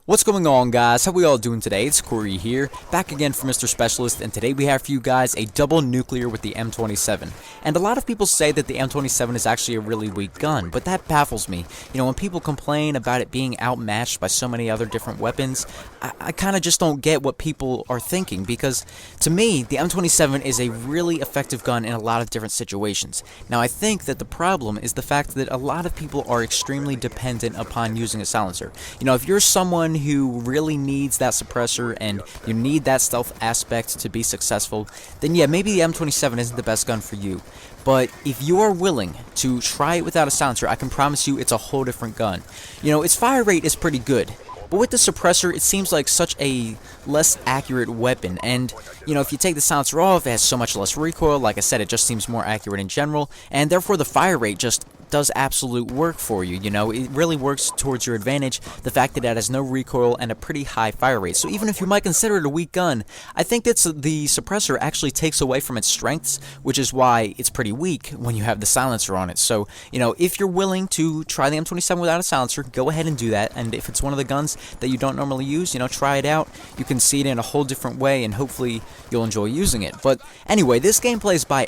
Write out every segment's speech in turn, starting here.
What's going on, guys? How we all doing today? It's Corey here, back again for Mr. Specialist, and today we have for you guys a double nuclear with the M27. And a lot of people say that the M27 is actually a really weak gun, but that baffles me. You know, when people complain about it being outmatched by so many other different weapons, I kind of just don't get what people are thinking, because to me, the M27 is a really effective gun in a lot of different situations. Now, I think that the problem is the fact that a lot of people are extremely dependent upon using a silencer. You know, if you're someone who really needs that suppressor and you need that stealth aspect to be successful, then yeah, maybe the M27 isn't the best gun for you. But if you are willing to try it without a silencer, I can promise you it's a whole different gun. You know, its fire rate is pretty good, but with the suppressor, it seems like such a less accurate weapon. And, you know, if you take the silencer off, it has so much less recoil. Like I said, it just seems more accurate in general, and therefore the fire rate just does absolute work for you. You know, it really works towards your advantage, the fact that it has no recoil and a pretty high fire rate. So even if you might consider it a weak gun, I think that the suppressor actually takes away from its strengths, which is why it's pretty weak when you have the silencer on it. So, you know, if you're willing to try the M27 without a silencer, go ahead and do that. And if it's one of the guns that you don't normally use, you know, try it out. You can see it in a whole different way, and hopefully you'll enjoy using it. But anyway, this gameplay is by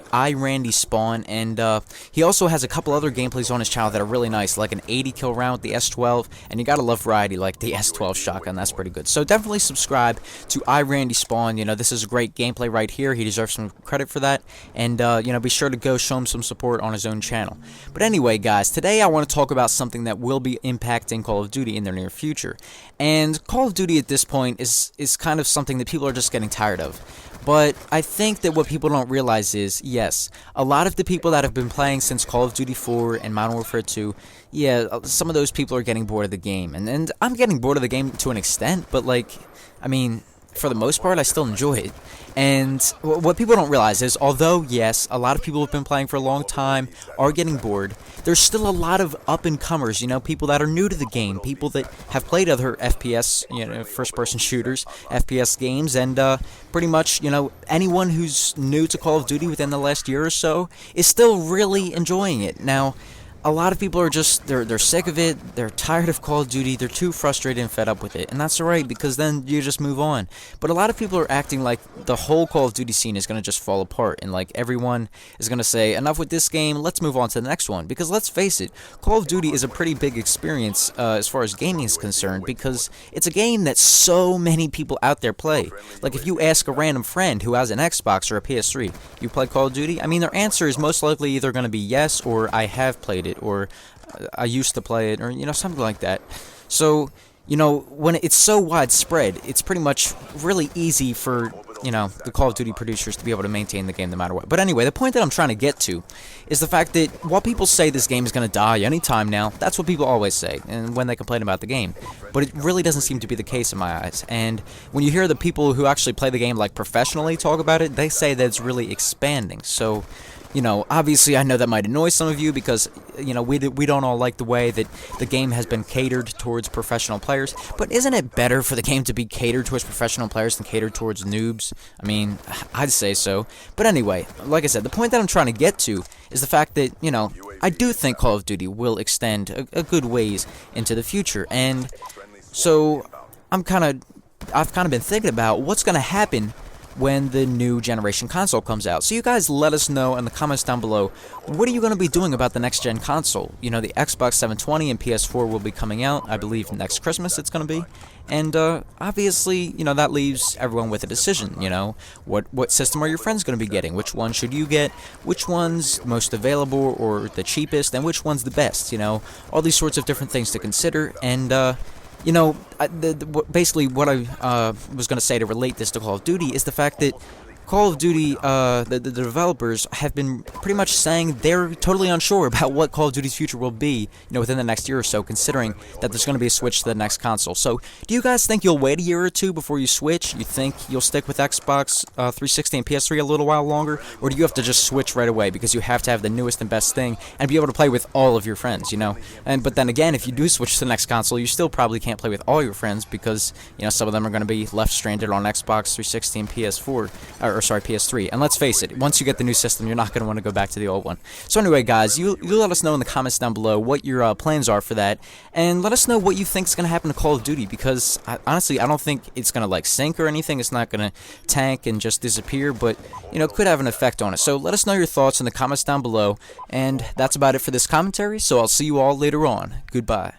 Spawn, and he also has a couple other gameplays on his channel that are really nice, like an 80 kill round with the S12, and you gotta love variety like the S12 shotgun. That's pretty good. So definitely subscribe to Spawn. You know, this is a great gameplay right here. He deserves some credit for that, and you know, be sure to go show him some support on his own channel. But anyway, guys, today I want to talk about something that will be impacting Call of Duty in the near future. And Call of Duty at this point is kind of something that people are just getting tired of. But I think that what people don't realize is, yes, a lot of the people that have been playing since Call of Duty 4 and Modern Warfare 2, yeah, some of those people are getting bored of the game. And I'm getting bored of the game to an extent, but, like, I mean, for the most part, I still enjoy it. And what people don't realize is, although, yes, a lot of people have been playing for a long time, are getting bored, there's still a lot of up-and-comers, you know, people that are new to the game, people that have played other FPS, you know, first-person shooters, FPS games, and pretty much, you know, anyone who's new to Call of Duty within the last year or so is still really enjoying it. Now, a lot of people are just, they're sick of it, they're tired of Call of Duty, they're too frustrated and fed up with it, and that's alright, because then you just move on. But a lot of people are acting like the whole Call of Duty scene is going to just fall apart, and like everyone is going to say, enough with this game, let's move on to the next one. Because let's face it, Call of Duty is a pretty big experience as far as gaming is concerned, because it's a game that so many people out there play. Like if you ask a random friend who has an Xbox or a PS3, you play Call of Duty? I mean, their answer is most likely either going to be yes, or I have played it, or I used to play it, or, you know, something like that. So, you know, when it's so widespread, it's pretty much really easy for, you know, the Call of Duty producers to be able to maintain the game no matter what. But anyway, the point that I'm trying to get to is the fact that while people say this game is going to die anytime now, that's what people always say, and when they complain about the game. But it really doesn't seem to be the case in my eyes. And when you hear the people who actually play the game, like, professionally talk about it, they say that it's really expanding. So, you know, obviously I know that might annoy some of you because, you know, we don't all like the way that the game has been catered towards professional players, but isn't it better for the game to be catered towards professional players than catered towards noobs? I mean, I'd say so. But anyway, like I said, the point that I'm trying to get to is the fact that, you know, I do think Call of Duty will extend a good ways into the future, and so I've kind of been thinking about what's going to happen when the new generation console comes out. So you guys let us know in the comments down below, what are you going to be doing about the next gen console? You know, the Xbox 720 and PS4 will be coming out, I believe next Christmas it's going to be. And obviously, you know, that leaves everyone with a decision, you know. What system are your friends going to be getting? Which one should you get? Which one's most available or the cheapest? And which one's the best, you know? All these sorts of different things to consider. And you know, basically what I was going to say to relate this to Call of Duty is the fact that Call of Duty, the developers have been pretty much saying they're totally unsure about what Call of Duty's future will be, you know, within the next year or so, considering that there's going to be a switch to the next console. So, do you guys think you'll wait a year or two before you switch? You think you'll stick with Xbox 360 and PS3 a little while longer? Or do you have to just switch right away because you have to have the newest and best thing and be able to play with all of your friends, you know? But then again, if you do switch to the next console, you still probably can't play with all your friends because, you know, some of them are going to be left stranded on Xbox 360 and PS4, or or sorry, PS3. And let's face it, once you get the new system, you're not going to want to go back to the old one. So anyway, guys, you let us know in the comments down below what your plans are for that, and let us know what you think is going to happen to Call of Duty, because honestly, I don't think it's going to like sink or anything. It's not going to tank and just disappear, but you know, it could have an effect on it. So let us know your thoughts in the comments down below, and that's about it for this commentary. So I'll see you all later on. Goodbye.